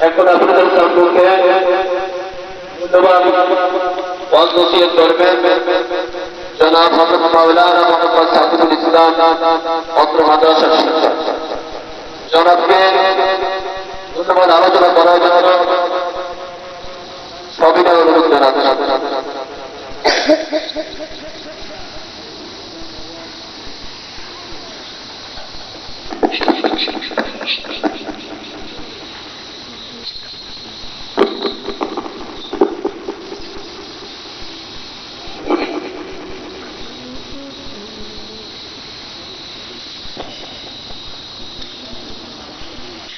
এখন আপনাদের সম্মুখে মূল্যবান ওয়াজ নসিহত করবেন জনাব হযরত মাওলানা মুহাম্মদ সাইফুল ইসলাম অত্র মাদ্রাসার শিক্ষক। জনাবকে মূল্যবান আলোচনা করার জন্য সবিনয় অনুরোধ জানাচ্ছি।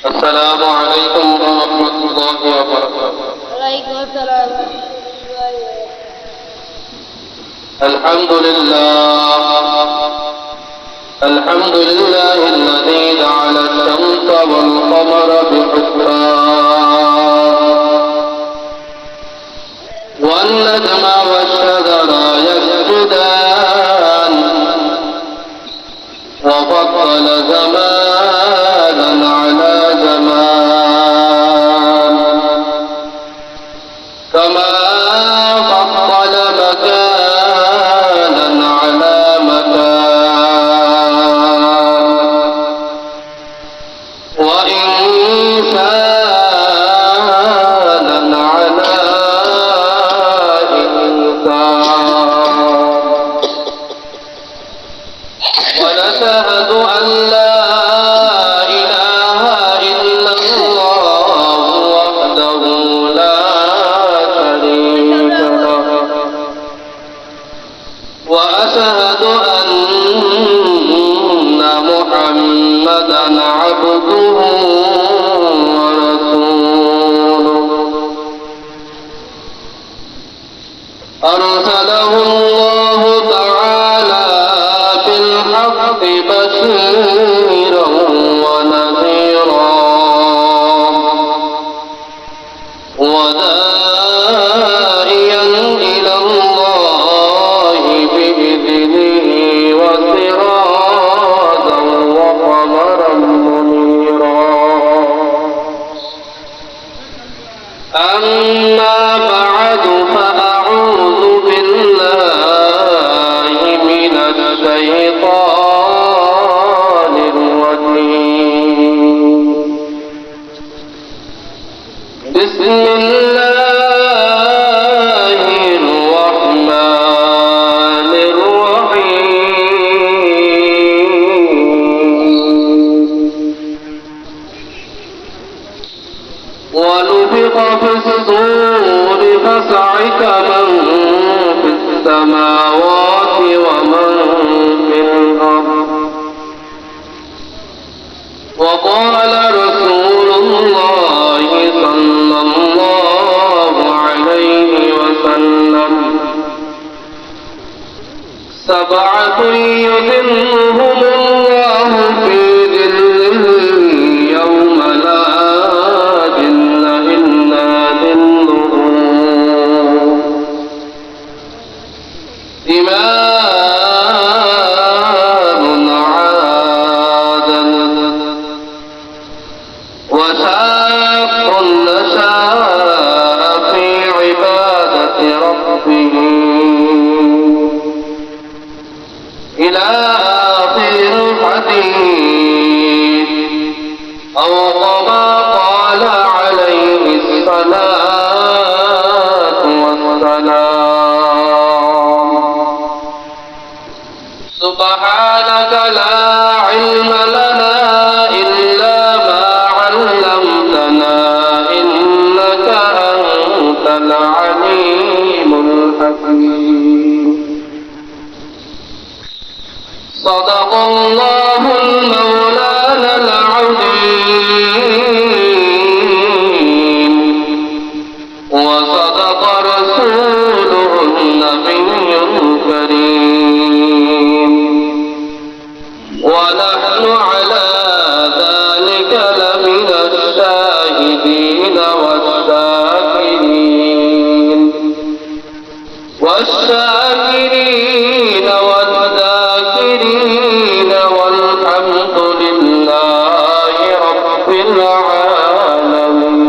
السلام عليكم ورحمة الله وبركاته. وعليكم السلام. الحمد لله الذي جعل الشمس والقمر بحسبان والنجم والشجر يسجدان وفضل زمانا على زمان كما فضل مكانا على مكان وإنسانا على إنسان ونشهد أن لا إله إلا الله وحده لا شريك له وأشهد أن محمدا عبده ورسوله أرسله الله تعالى بالحق بشيرا ونذيرا وداعيا إلى الله بإذنه وسراجا وقمرا منيرا. أما بعد فأعوذ بالله من الشيطان الرجيم. بسم الله الرحمن الرحيم. ونفخ في الصور فصعق من في السماوات ومن في الأرض وقال رسول الله صلى الله عليه وسلم سبعة يظلهم الله في ظله يوم لا ظل إلا ظله إمام عادل وشاق نشاء في عبادة ربه إلى آخر الحديث أو كما قال عليه الصلاة والسلام. سبحانك لا علم لنا إلا ما علمتنا إنك أنت العليم الحكيم. صدق الله المولانا العظيم وصدق رسوله النبي الكريم ونحن على ذلك لمن الشاهدين والشاكرين والذاكرين والحمد لله رب العالمين.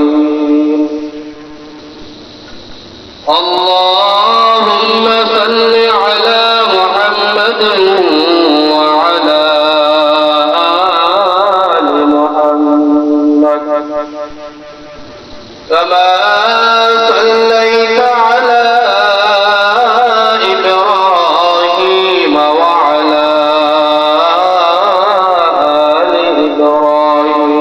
كما صليت على إبراهيم وعلى آل إبراهيم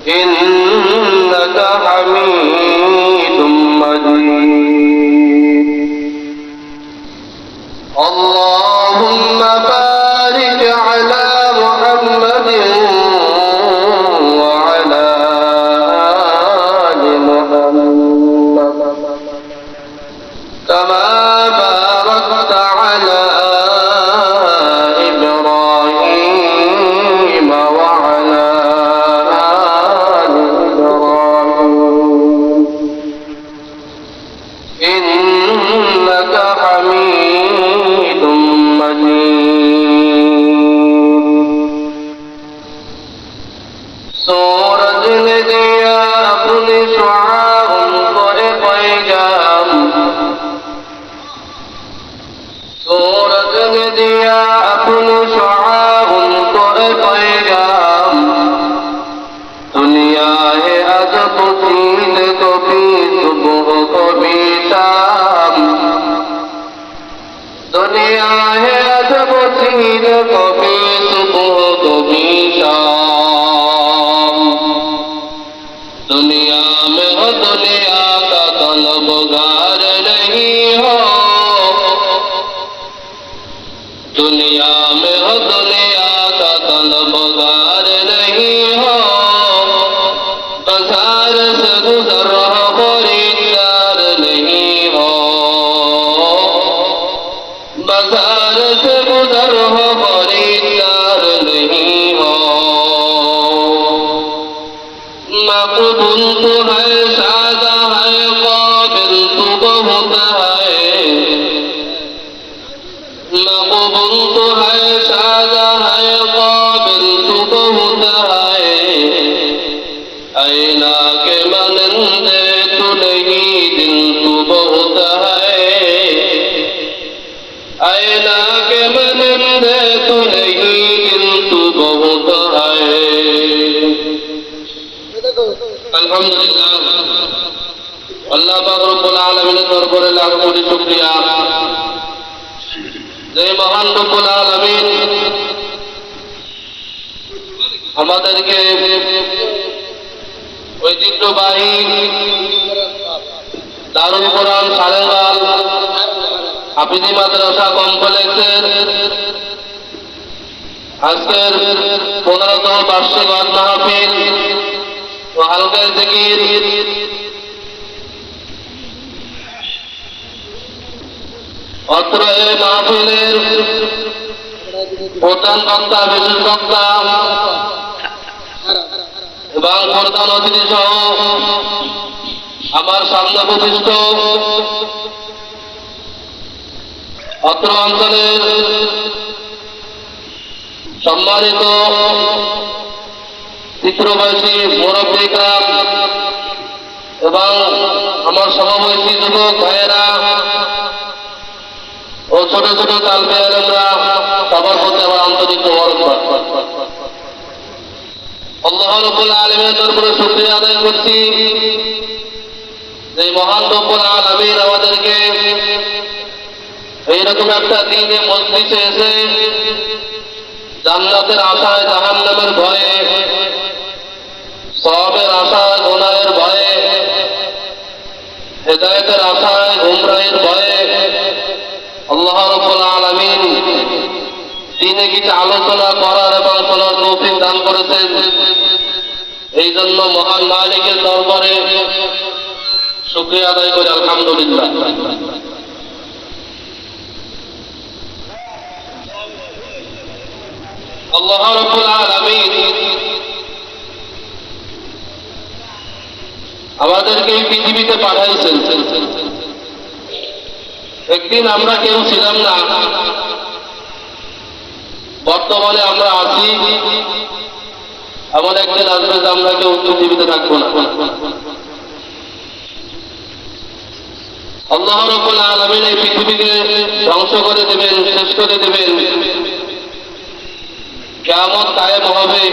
إنك حميد مجيد اللهم بارك على محمد وعلى آل محمد كما باركت على إبراهيم وعلى آل إبراهيم إنك حميد सूरज ने दिया अपने शुआओं को पैगाम सूरज ने दिया अपने शुआओं को पैगाम दुनिया है अजब चीज को भी सुबह को भी शाम दुनिया है अजब चीज को भी सुबह को भी शाम दुनिया में हो दुनिया का तलबगार नहीं हो दुनिया में हो दुनिया का तलबगार नहीं हो बाजार से गुजर हो खरीदार नहीं हो बाजार से गुजर हो खरीदार नहीं हो मकबूल तो है सादा है काबिल तो बहुत है मकबूल तो है सादा है काबिल तो बहुत है ऐना के मनंदे तो नहीं दिल तो बहुत है ऐना के मनंदे तो नहीं दिल तो बहुत है अल्हम्दुलिल्लाह अल्लाह पाक रब्बुल आलामीনের দরবারে লাখ কোটি শুকরিয়া যে মহান রব্বুল আলামিন আমাদেরকে ঐতিহ্যবাহী দারুল কোরআন সারেগাল হাফিজি মাদ্রাসা কমপ্লেক্সের আজকের 15তম বার্ষিক ওয়াজ মাহফিল ও হালকা জিকির অত্র এই মাহফিলের প্রধান বক্তা বিশেষ বক্তা এবং প্রধান অতিথি সহ আমার সামনে প্রতিষ্ঠ অত্র অঞ্চলের সম্মানিত চিত্রবাসী মুরব্বীরা এবং আমার সমবয়সী যুবক ভাইয়েরা ও ছোট ছোট তালবে আলেমরা সবার প্রতি আমার আন্তরিক মোবারকবাদ আল্লাহ রাব্বুল আলামিনের দরবারে শুকরিয়া আদায় করছি যে মহান রব্বুল আলামিন আমাদেরকে এইরকম একটা দিনে মজলিসে এসে জান্নাতের আশায় জাহান্নামের ভয়ে সওয়াবের আশায় গুনাহের ভয়ে হেদায়েতের আশায় গুমরাহির ভয়ে আল্লাহ রাব্বুল আলামিন দিনে কিছু আলোচনা করার এবং শোনার তৌফিক দান করেছেন এই জন্য মহান মালিকের দরবারে শুকরিয়া আদায় করি আলহামদুলিল্লাহ আল্লাহ রাব্বুল আলামিন আমাদেরকে এই পৃথিবীতে পাঠাইছেন একদিন আমরা কেউ ছিলাম না বর্তমানে আমরা আছি এমন একদিন আসবে যে আমরা কেউ পৃথিবীতে থাকবো না আল্লাহ রাব্বুল আলামিন এই পৃথিবীকে ধ্বংস করে দেবেন শেষ করে দেবেন কিয়ামত কায়েম হবে,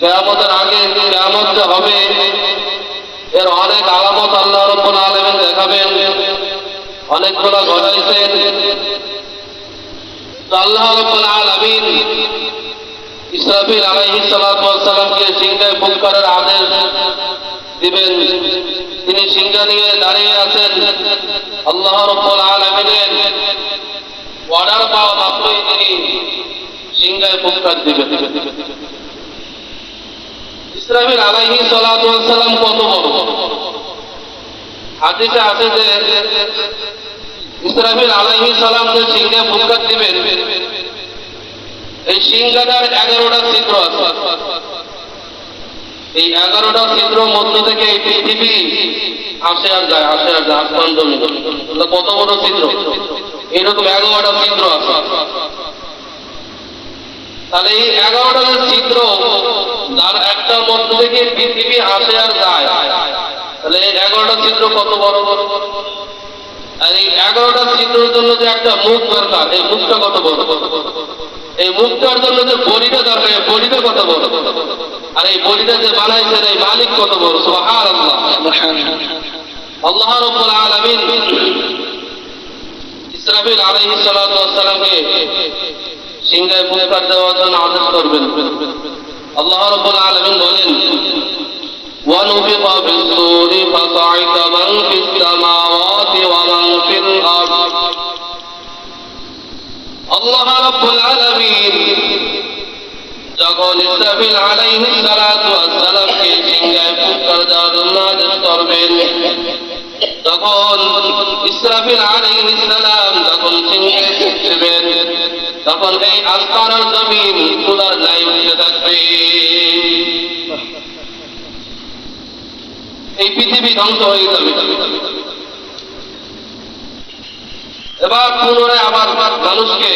কিয়ামতের আগে কিয়ামত যে হবে এর অনেক আলামত আল্লাহ রাব্বুল আলামিন দেখাবেন, অনেকগুলো ঘটাইছেন। তো আল্লাহ রাব্বুল আলামিন ইসরাফিল আলাইহিস সালাতু ওয়াস সালামকে সিংহায় ফুঁক করার আদেশ দিবেন। তিনি সিংহা নিয়ে দাঁড়িয়ে আছেন। আল্লাহ রাব্বুল আলামিনের অর্ডার পাওয়া মাত্রই তিনি সিংহায় ফুঁক দিবেন। ইসরাফিল আলাইহিস সালাতু ওয়াস সালাম কত বড়? হাদিসে আছে যে ইসরাফিল আলাইহিস সালাম যে সিংহায় ফুঁক দিবেন, এই সিংহাটার 11টা ছিদ্র আছে। এই 11টা ছিদ্র মধ্য থেকে এই পৃথিবী আসে আর যায়, আসে আর যায়, আসমান জমি। কত বড় ছিদ্র! এরকম 11টা ছিদ্র আছে। তাহলে এই 11টা ছিদ্র যার একটার মধ্য থেকে পৃথিবী আসে আর যায়, তাহলে এই 11টা ছিদ্র কত বড় বড়! আর এই 11টা ছিদ্রের জন্য যে একটা মুখ দরকার, এই মুখটা কত বড়! এই মুখটার জন্য যে বডিটা দরকার, এই বডিটা কত বড়! আর এই বডিটা যে বানাইছেন এই মালিক কত বড়! সুবহানাল্লাহ। আল্লাহ রাব্বুল আলামিন ইসরাফিল আলাইহিস সালাতু ওয়াস সালামকে সিংহায় ফুঁক দেওয়ার জন্য আদেশ করবেন। আল্লাহ রাব্বুল আলামিন বলেন, وَنُفِخَ فِي الصُّورِ فَصَعِقَ مَنْ فِي السَّمَاوَاتِ وَمَنْ فِي الْأَرْضِ। আল্লাহ রাব্বুল আলামিন যখন ইসরাফিল আলাইহিস সালাতু ওয়াস সালামকে সিংহায় ফুঁক দেওয়ার জন্য আদেশ করবেন, তখন ইসরাফিল আলাইহিস সালাম যখন সিংহায় ফুঁক দেবেন, তখন এই আসমান আর জমিন খোদার লাই উঠে থাকবে। এই পৃথিবী ধ্বংস হয়ে যাবে। এবার পুনরায় আবার মানুষকে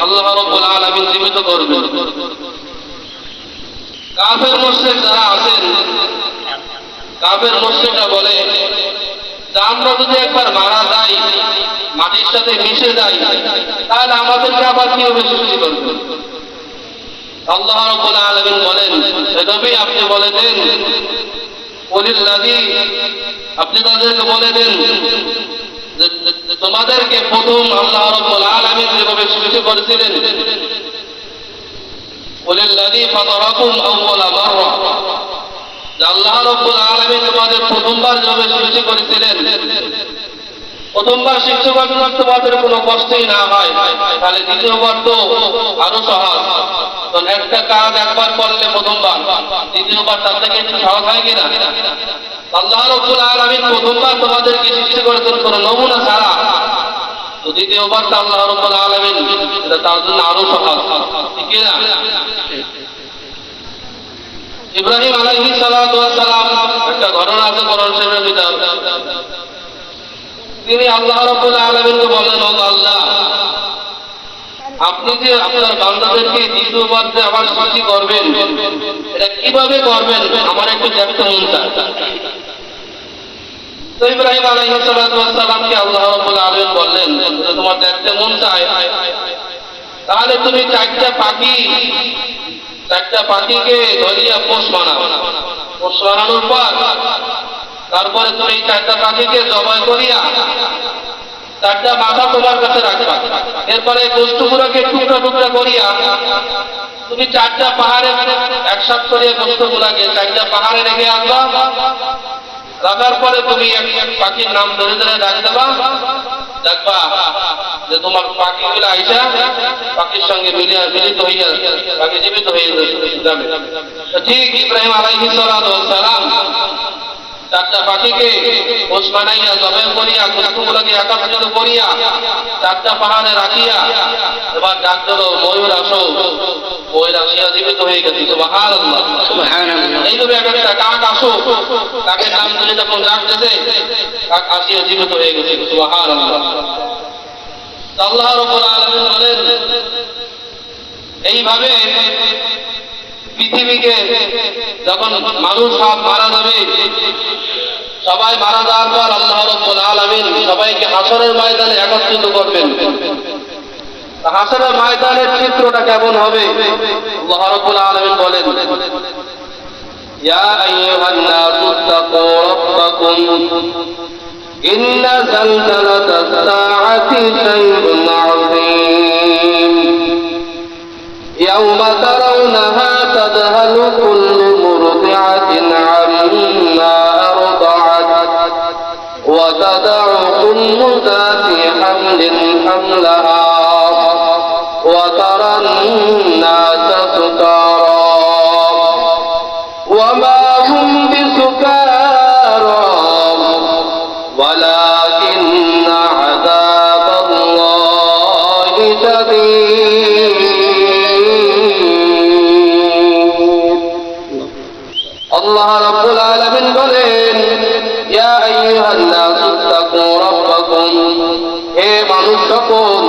আল্লাহ রাব্বুল আলামিন জীবিত করবেন। কাফের মুশরিক যারা আছেন, কাফের মুশরিকরা বলে যে আমরা যদি একবার মারা যাই, মাটির সাথে মিশে যাই, তাহলে আমাদেরকে আবার কিভাবে সৃষ্টি করবেন? আল্লাহ রাব্বুল আলামিন বলেন, এভাবেই আপনি বলে দেন, ওলিল্লাযী, আপনি তাদেরকে বলে দেন যে তোমাদেরকে প্রথম আল্লাহ রাব্বুল আলামিন যেভাবে সৃষ্টি করেছিলেন, ওলিল্লাযী ফাতারাকুম আউওয়ালা মাররা, আল্লাহ রাব্বুল আলামিন তোমাদের প্রথমবার যেভাবে সৃষ্টি করেছিলেন, প্রথমবার সৃষ্টি করার তোমাদের কোনো কষ্টই না হয়, তাহলে দ্বিতীয়বার তো আরো সহজ। কারণ একটা কাজ একবার করলে প্রথমবার, দ্বিতীয়বার তার থেকে একটু সহজ হয় কিনা? আল্লাহ রাব্বুল আলামিন প্রথমবার তোমাদেরকে সৃষ্টি করেছেন কোনো নমুনা ছাড়া, তো দ্বিতীয়বার তো আল্লাহ রাব্বুল আলামিন এটা তার জন্য আরো সহজ, ঠিক না? ইব্রাহিম আলাইহিস সালাতু ওয়াস সালাম, একটা ঘটনা আছে কোরআন শরীফের ভিতর। তিনি আল্লাহ রাব্বুল আলামিনকে বলেন, ও আল্লাহ, আপনি যে আপনার বান্দাদেরকে দ্বিতীয়বার যে আবার সৃষ্টি করবেন, এটা কিভাবে করবেন আমার একটু দেখতে মন চায়। তো ইব্রাহিম আলাইহিস সালাতু ওয়াস সালামকে আল্লাহ রাব্বুল আলামিন বললেন, তোমার দেখতে মন চায়, তাহলে তুমি চারটা পাখিকে ধরিয়া পোষ বানাও। পোষ বানানোর পর তারপরে তুমি চারটা পাখিকে জবাই করিয়া চারটা মাথা তোমার কাছে রাখবা। এরপরে গোশতগুলোকে টুকরা টুকরা করিয়া তুমি চারটা পাহাড়ে একসাথে করিয়া গোশতগুলোকে চারটা পাহাড়ে রেখে আসবা। রাখার পরে তুমি এক পাখির নাম ধরে ধরে ডাক দেবা, দেখবা যে তোমার পাখিগুলো আইসা পাখির সঙ্গে মিলিত হইয়া পাখি জীবিত হয়ে যাবে। ঠিক ইব্রাহিম আলাইহিস সালাতু ওয়াস সালাম চারটা পাখিকে পোষ বানাইয়া জবাই করিয়া গোশতগুলোকে একত্রিত করিয়া চারটা পাহাড়ে রাখিয়া এবার ডাক দিল, ময়ূর আসো। ময়ূর আসিয়া জীবিত হয়ে গেছে। সুবহানাল্লাহ, সুবহানাল্লাহ। এইভাবে একটা কাক আসো, কাকের নাম ধরে যখন ডাকতেছে কাক আসিয়া জীবিত হয়ে গেছে। সুবহানাল্লাহ। আল্লাহ রাব্বুল আলামিন বলেন, এইভাবে পৃথিবীকে যখন মানুষ সব মারা যাবে, সবাই মারা যাওয়ার পর আল্লাহ রাব্বুল আলামিন সবাইকে হাসরের ময়দানে একত্রিত করবেন। হাসরের ময়দানের চিত্রটা কেমন হবে? আল্লাহ রাব্বুল আলামিন বলেন, ইয়া আইয়ুহান নাসু তাকু রাব্বাকুম ইন্না যালজালাতাস সাআতি শাইউন আযীম ইয়াওমা তারাউনাহা তাযহালু কুল্লু মুরদি'াতিন আম্মা আরদা'আত ওয়া তাদ'উ কুল্লু যাতি হামলিন হামলাহা ওয়া তারান নাসা সুকারা ওয়া মা হুম বিসুকারা ওয়ালাকিন্না আযাবাল্লাহি শাদীদ। আল্লাহ রাব্বুল আলামিন বলেন, ইয়া আইয়ুহান নাসু তাকু রাব্বাকুম, হে মানুষ সকল,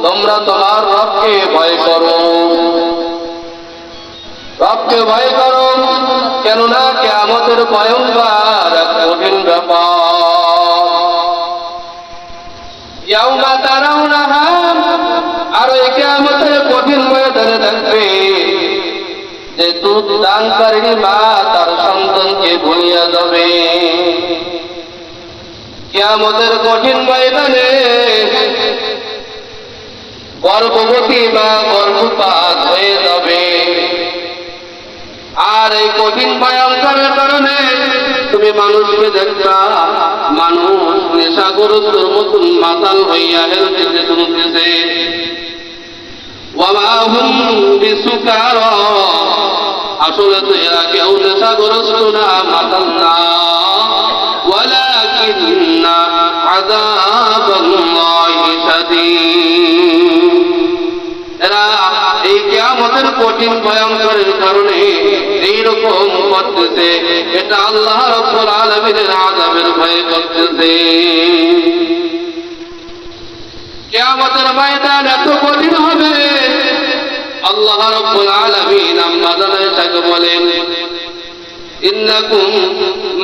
তোমরা তোমার রবকে ভয় করো। রবকে ভয় করো, কেননা কিয়ামতের ভয়ঙ্কর এক কঠিন ব্যাপার। ইয়াউমা তারাউনাহা, আর এই কিয়ামতের কঠিন ময়দানে দেখবে যে দুধ দানকারী মা তার সন্তানকে ভুলিয়া যাবে। কিয়ামতের কঠিন ময়দানে গর্ভবতী মা গর্ভপাত হয়ে যাবে। আর এই কঠিন ভয়ঙ্করের কারণে তুমি মানুষকে দেখবা, মানুষ নেশাগ্রস্তর মতন মাতাল হইয়া হেলতেছে দুলতেছে। ওয়া মা হুম বিসুকারা, আসলে তো এরা কেউ নেশাগ্রস্ত না, মাতাল না। ওয়ালাকিন্না আযাবাল্লাহি শাদীদ, এরা এই কিয়ামতের কঠিন ভয়ঙ্করের কারণে এইরকম করতেছে। এটা আল্লাহ রাব্বুল আলামিনের আযাবের ভয়ে করতেছে। কিয়ামতের ময়দান এত কঠিন হবে, আল্লাহ রাব্বুল আলামিন আমাদের সাথে বলেন, ইন্নাকুম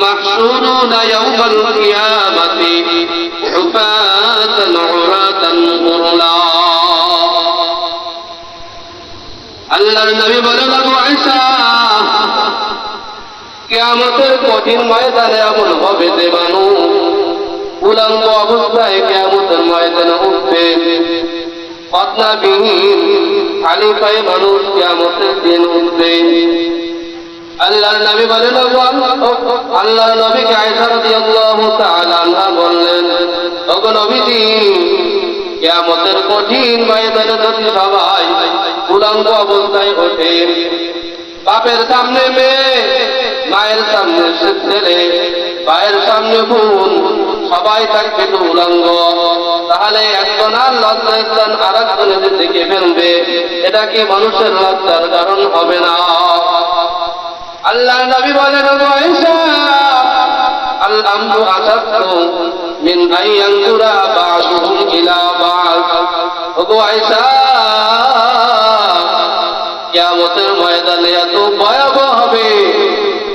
মাহশুরুনা ইয়াওমাল কিয়ামাতি হুফাতান উরাতান গুরলা। আল্লাহর নবী বলেন, আবু আয়েশা, কিয়ামতের কঠিন ময়দানে এমন হবে যে মানুষ উলঙ্গ অবস্থায় কিয়ামতের ময়দানে উঠবে। পদ্মাবিহীন খালি পায়ে মানুষ কিয়ামতের দিন উঠবে। আল্লাহর নবী বলেন, আল্লাহর নবীকে আয়েশা রাদিয়াল্লাহু তাআলা আনহা বললেন, ওগো নবীজি, কিয়ামতের কঠিন ময়দানে যদি সবাই উলঙ্গ অবস্থায় ওঠে, বাপের সামনে মেয়ে, মায়ের সামনে ছেলে, ভাইয়ের সামনে বোন, সবাই থাকবে তো উলঙ্গ, তাহলে একজন আর লজ্জার স্থান আর একজনে দেখে ফেলবে, এটা কি মানুষের লজ্জার কারণ হবে না? আল্লাহ নবী বলেন, ওগো আয়েশা, আল আমরু আসাদু মিন আইয়ানজুরা বা'দুহুম ইলা বা'দ। ওগো আয়েশা, কিয়ামতের ময়দানে এত ভয়াবহ হবে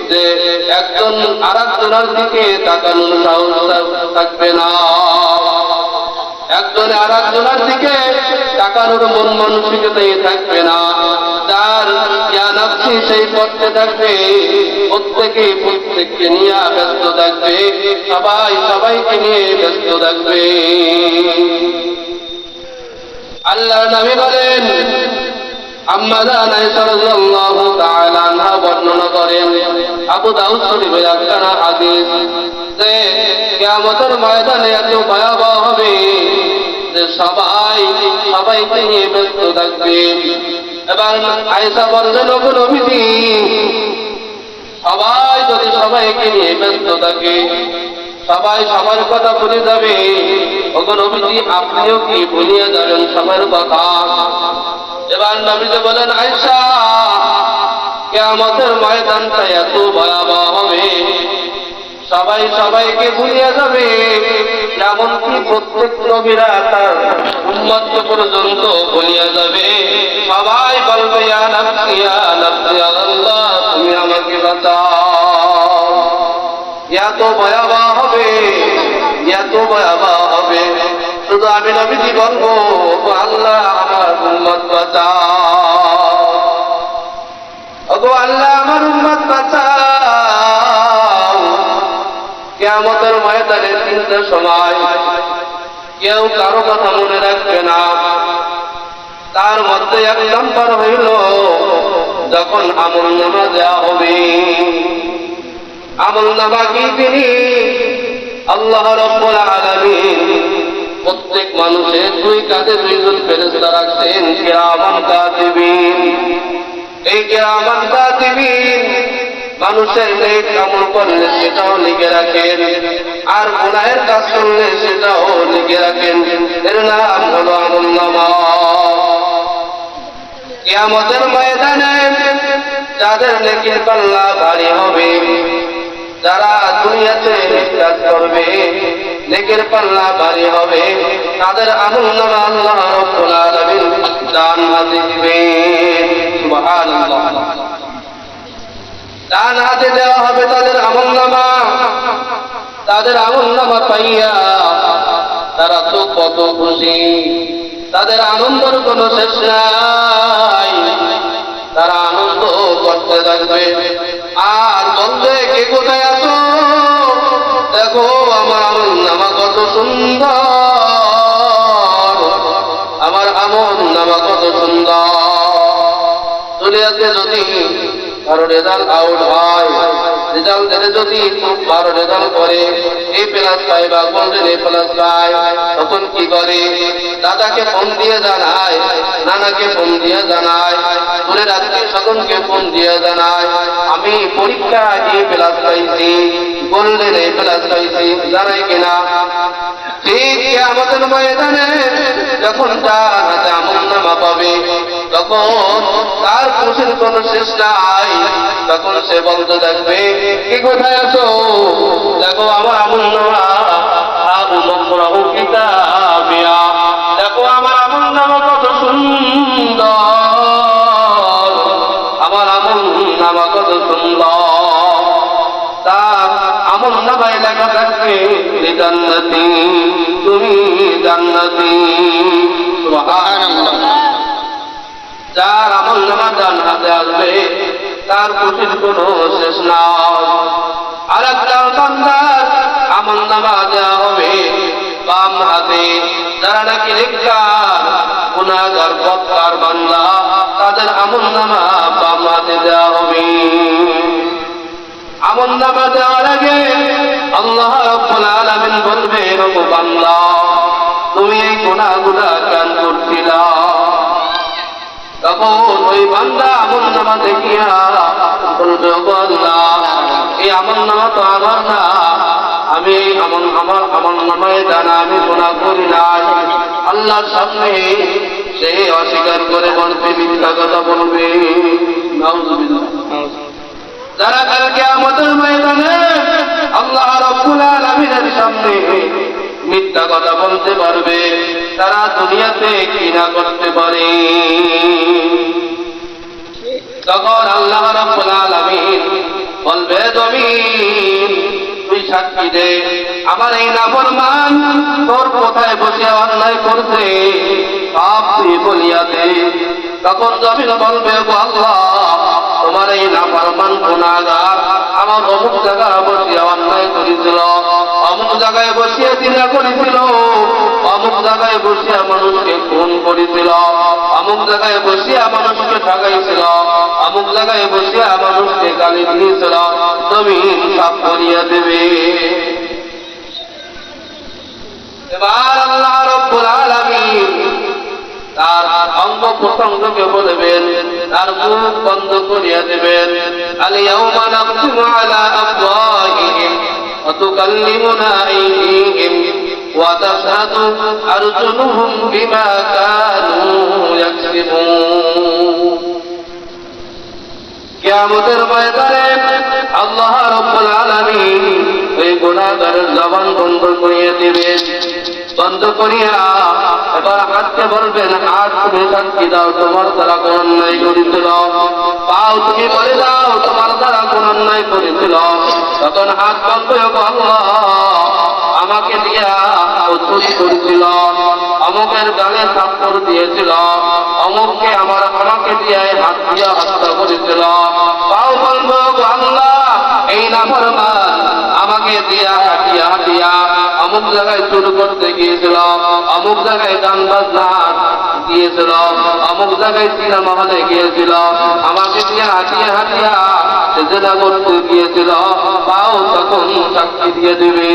যে একজন আরেকজনের দিকে তাকানোর সাহস থাকবে না, একজন আরেকজনের দিকে তাকানোর মন মানসিকতাই থাকবে না। যার ইয়া নাফসি সেই পথে থাকবে, প্রত্যেককে নিয়ে ব্যস্ত থাকবে, সবাই সবাইকে নিয়ে ব্যস্ত থাকবে। আল্লাহর নবী বলেন, আম্মা জান আয়েশা রাদিয়াল্লাহু তাআলা আনহা বর্ণনা করেন, আবু দাউদ শরীফের একখানা হাদিস, যে কিয়ামতের ময়দানে এত ভয়াবহ হবে যে সবাই সবাইকে নিয়ে ব্যস্ত থাকবে। এবার আয়েশা বললেন, ওগো নবীজি, সবাই যদি সবাইকে নিয়ে ব্যস্ত থাকে, সবাই সবার কথা ভুলে যাবে, ওগো নবীজি, আপনিও কি ভুলিয়ে যাবেন সবার কথা? এবার নবীজি বলেন, আয়েশা, কিয়ামতের ময়দানটা এত ভয়াবহ হবে, সবাই সবাইকে ভুলিয়ে যাবে, এমনকি প্রত্যেক নবীরা তার উম্মত পর্যন্ত ভুলিয়ে যাবে। সবাই বলবে, ইয়া নাফসি ইয়া নাফসি, আল্লাহ তুমি আমাকে বাঁচাও। এত ভয়াবহ হবে, এত ভয়াবহ হবে, শুধু আমি নবীজি বলবো, ওগো আল্লাহ আমার উম্মত বাঁচাও, ওগো আল্লাহ আমার উম্মত বাঁচাও। কিয়ামতের ময়দানে তিনটার সময় কেউ কারো কথা মনে রাখবে না। তার মধ্যে এক নম্বর হইল যখন আমলনামা দেওয়া হবে। আমলনামা কি তিনি আল্লাহ রাব্বুল আলামিন প্রত্যেক মানুষের দুই কাঁধে দুইজন ফেরেশতা রাখছেন, কিরামান কাতিবিন। এই কিরামান কাতিবিন মানুষের নেক আমল করলে সেটাও লিখে রাখেন, আর গুনাহের কাজ করলে সেটাও লিখে রাখেন। এর নাম হলো আমলনামা। কিয়ামতের ময়দানে যাদের নেকির পাল্লা ভারী হবে, যারা দুনিয়াতে কাজ করবে নেকির পাল্লা ভারী হবে, তাদের আমলনামা আল্লাহ রাব্বুল আলামিন ডান হাতে দিবেন। সুবহানাল্লাহ। ডান হাতে দেওয়া হবে তাদের আমলনামা। তাদের আমলনামা পাইয়া তারা তো কত খুশি, তাদের আনন্দের কোনো শেষ নাই। তারা আনন্দ করতে থাকবে আর বলবে, কে কোথায় আছো, দেখো আমার আমলনামা কত সুন্দর, আমার আমলনামা কত সুন্দর। দুনিয়াতে যদি কারো রেজাল্ট আউট হয়, রেজাল্ট যদি খুব ভালো রেজাল্ট করে, এ প্লাস পায় বা গোল্ডেন এ প্লাস পায়, তখন কি করে? দাদাকে ফোন দিয়ে জানায়, নানাকে ফোন দিয়ে জানায়, দূরের আত্মীয় স্বজনকে ফোন দিয়ে জানায়, আমি পরীক্ষায় এ প্লাস পাইছি, গোল্ডেন এ প্লাস পাইছি, জানাই কিনা? ঠিক কিয়ামতের ময়দানে যখন তার হাতে আমলনামা পাবে, তখন তার খুশির কোনো শেষ নাই। তখন সে বলতে থাকবে, কি কোথায় আছো, দেখো আমার আমলনামা, আবু কিতাবিয়া, দেখো আমার আমলনামা কত সুন্দর, আমার আমলনামা কত সুন্দর। তার আমলনামায় লেখা থাকবে, জান্নাতি, তুমি জান্নাতি। সুবহানাল্লাহ। যার আমলনামা ডান হাতে আসবে তার খুশির কোনো শেষ নাই। আর একটা বান্দার আমলনামা দেওয়া হবে বাম হাতে। যারা নাকি নেককার, গুনাহগার, বদকার বান্দা, তাদের আমলনামা বাম হাতে দেওয়া হবে। আমলনামা দেওয়ার আগে আল্লাহ রাব্বুল আলামিন বলবে, ওগো বান্দা, তুমি এই গুনাহগুলা কেন করছিলা? তখন ওই বান্দা আমলনামা দেখিয়া বলবে, ওগো আল্লাহ, এই আমলনামা তো আমার না, আমি আমার আমলনামায় জানা আমি গুনাহ করি নাই। আল্লাহর সামনে সে অস্বীকার করে বলবে, মিথ্যা কথা বলবে। নাউযুবিল্লাহ। যারা কাল কিয়ামতের ময়দানে আল্লাহ রাব্বুল আলামিনের সামনে মিথ্যা কথা বলতে পারবে, তারা দুনিয়াতে কি না করতে পারে। তখন আল্লাহ রাব্বুল আলামিন বলবে, জমিন তুই সাক্ষী দে, আমার এই নাফরমান তোর কোথায় বসে অন্যায় করছে, সব তুই বলিয়া দে। তখন জমিন বলবে, গো আল্লাহ, তোমার এই নাফরমান গুনাহগার আমার অমুক জায়গায় বসিয়া অন্যায় করেছিল, অমুক জায়গায় বসিয়া জিনা করেছিল, অমুক জায়গায় বসিয়া মানুষকে খুন করেছিল, অমুক জায়গায় বসিয়া মানুষকে ঠকাইছিল, অমুক জায়গায় বসিয়া মানুষকে গালি দিয়েছিল। জমিন সব করিয়া দেবে। এবার আল্লাহ রাব্বুল আলামিন তার অঙ্গ প্রত্যঙ্গকে বলবেন, তার মুখ বন্ধ করিয়া দেবেন। আল ইয়াউমা নাখতিমু আলা আফওয়াহিহিম ওয়া তুকাল্লিমুনা আইদিহিম ওয়া তাশহাদু আরজুলুহুম বিমা কানু ইয়াকসিবুন। কিয়ামতের ময়দানে আল্লাহ রাব্বুল আলামিন এই গুনাহগারের জবান বন্ধ করিয়ে দিবেন। বন্ধ করিয়া এবার হাতকে বলবেন, হাত তুমি সাক্ষী দাও তোমার দ্বারা কোন অন্যায় করেছিল, পাও তুমি বলে দাও তোমার দ্বারা কোন অন্যায় করেছিল। তখন হাত বলবে, আল্লাহ আমাকে দিয়া খুন করেছিল, অমুকের গালে থাপ্পড় দিয়েছিল, অমুককে আমাকে দিয়ে হাত দিয়ে হত্যা করেছিল। তাও বলবো আল্লাহ এই নাফরমান আমাকে দিয়া হাঁটিয়া হাঁটিয়া অমুক জায়গায় চুরি করতে গিয়েছিল, অমুক জায়গায় গান বাজনা গিয়েছিল, অমুক জায়গায় সিনেমা হলে গিয়েছিল, আমাকে দিয়ে হাঁটিয়া হাঁটিয়া জেনা করতে গিয়েছিল, পাও তখন সাক্ষী দিয়ে দেবে।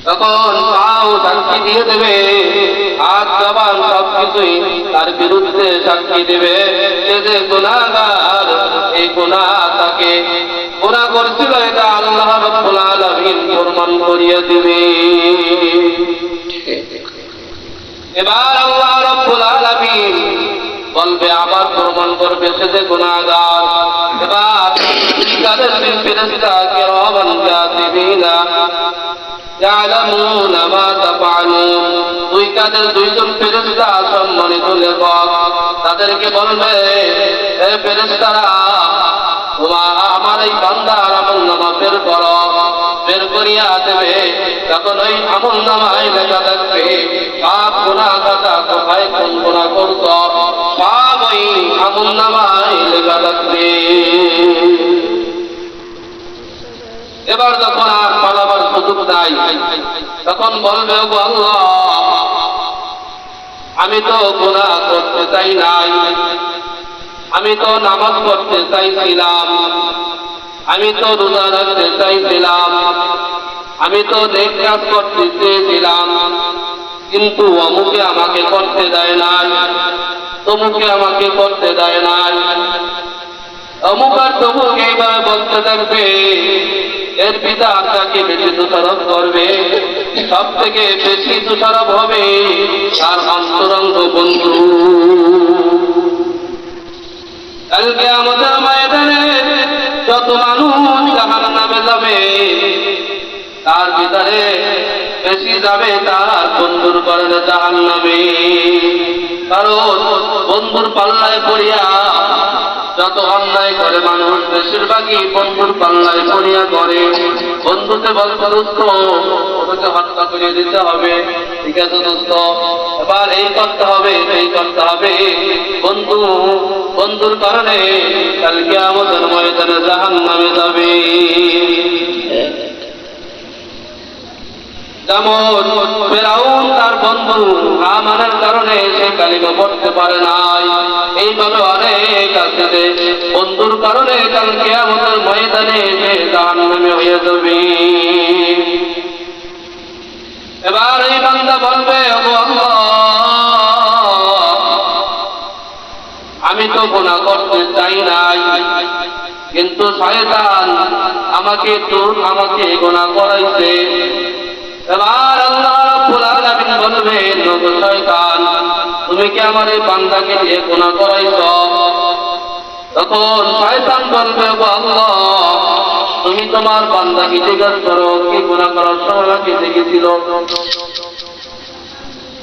তখন পাও সাক্ষী দিয়ে দেবে, হাত জবান সবকিছুই তার বিরুদ্ধে সাক্ষী দেবে। সে যে গুনাহগার, এই গুনাহ তাকে গুনাহ করছিল এটা আল্লাহ রাব্বুল আলামিন প্রমাণ করিয়ে দিবে। এবার আল্লাহ রাব্বুল আলামিন বলবে, আবার প্রমাণ করবে সে যে গুনাহগার। এবার কাদের ফেরেশতা কিরামান কাতিবিনা ইয়ালামুনা মা তাফআলুন, দুই কাদের দুইজন ফেরেশতা সম্মানিত লেখক, তাদেরকে বলবে হে ফেরেশতারা তোমার আমার এই বান্দার আমলনামা বের করো। বের করিয়া দেবে, তখন ওই আমলনামায় লেখা থাকবে সব গুনাহ কথা কোথায় কোন গুনাহ করত, সব ওই আমলনামায় লেখা থাকবে। এবার যখন আর পালাবার সুযোগ নাই, তখন বলবে ওগো আল্লাহ আমি তো গুনাহ করতে চাই নাই, আমি তো নামাজ পড়তে চাইছিলাম, আমি তো রোজা রাখতে চাইছিলাম, আমি তো নেক কাজ করতে চেয়েছিলাম, কিন্তু অমুকে আমাকে করতে দেয় নাই, তমুকে আমাকে করতে দেয় নাই। অমুক আর তমুক এইভাবে বলতে থাকবে। এর পিতা আপনাকে বেশি দোষারোপ করবে, সব থেকে বেশি দোষারোপ হবে তার অন্তরঙ্গ বন্ধু। কালকে আমাদের ময়দানে যত মানুষ জাহান্নামে যাবে, তার ভিতরে বেশি যাবে তার বন্ধুর কারণে জাহান্নামে। কারণ বন্ধুর পাল্লায় পড়িয়া যত অন্যায় করে মানুষ বেশিরভাগই বন্ধুর পাল্লায় পড়িয়া করে। বন্ধুতে বলতে দোস্ত তোকে হত্যা করে দিতে হবে, ঠিক আছে দোস্ত, এবার এই করতে হবে এই করতে হবে। বন্ধুর কারণে কালকে আমাদের ময়দানে জাহান্নামে যাবে। যেমন ফেরাউন তার বন্ধু না মানার কারণে সে কালিমা পড়তে পারে নাই, এইভাবে অনেক আছে বন্ধুর কারণে কালকে আমাদের ময়দানে সে জাহান্নামে হয়ে যাবে। এবার এই বান্দা বলবে ওগো আল্লাহ আমি তো গুনাহ করতে চাই নাই, কিন্তু শয়তান আমাকে গুনাহ করাইছে। এবার আল্লাহ রাব্বুল আলামিন বলবেন ওগো শয়তান তুমি কি আমার এই বান্দাকে দিয়ে গুনাহ করাইছো? তখন শয়তান বলবে ওগো আল্লাহ তুমি তোমার বান্দাকে জিজ্ঞেস করো কি গুনাহ করার সময় আমাকে দেখেছিল,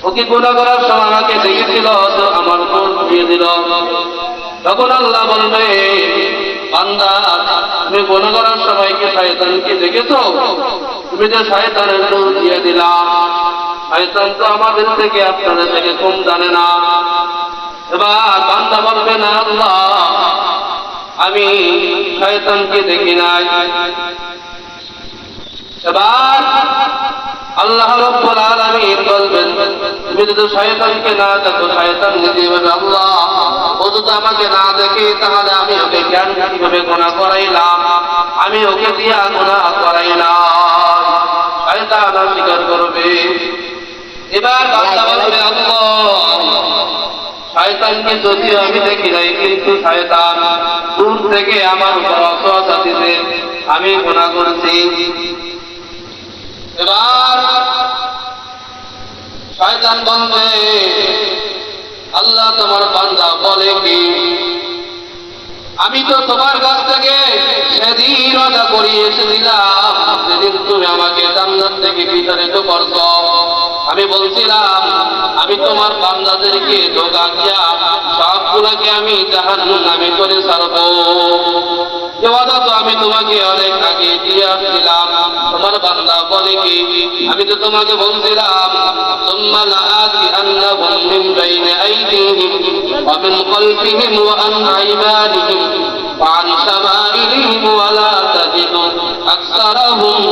ও কি গুনাহ করার সময় আমাকে দেখেছিল তো আমার দোষ দিয়ে দিল। তখন আল্লাহ বলবে বান্দা তুমি গুনাহ করার সময় কি শয়তানকে দেখেছো? তুমি যে শয়তানের দোষ দিয়ে দিলা, শয়তান তো আমাদের থেকে আপনাদের থেকে কম জানে না। এবার বান্দা বলবে না আল্লাহ আমি শয়তানকে দেখি নাই। এবার আল্লাহ রাব্বুল আলামিন বলবেন তুমি যদি শয়তানকে না দেখো, শয়তান যদি বলে আল্লাহ ও যদি আমাকে না দেখে তাহলে আমি ওকে জ্ঞান কিভাবে গুনাহ করাইলাম, আমি ওকে দিয়া গুনাহ করাইলাম, শয়তান স্বীকার করবে। এবার বান্দা বলবে আল্লাহ শয়তানকে যদিও আমি দেখি নাই, কিন্তু শয়তান দূর থেকে আমার উপর অসহায়তা দিতে আমি গুনাহ করছি। এবার শয়তান বলবে আল্লাহ তোমার বান্দা বলে কি আমি তো তোমার কাছ থেকে সেদিন ওয়াদা করিয়ে এসেছিলাম যেদিন তুমি আমাকে জান্নাত থেকে বিতাড়িত করছো, আমি বলছিলাম আমি তোমার বান্দাদেরকে ধোঁকা দিয়া সবগুলোকে আমি জাহান্নামে করে ছাড়বো। যে ওয়াদা তো আমি তোমাকে অনেক আগে দিয়ে আসছিলাম, তোমার বান্দা বলে কি, আমি তো তোমাকে বলছিলাম সুম্মা লাআতিআন্নাহুম মিন বাইনি আইদিহিম ওয়া মিন খালফিহিম ওয়া আন আইমানিহিম ওয়া আন শামাইলিহিম ওয়া লা তাজিদু আকসারাহুম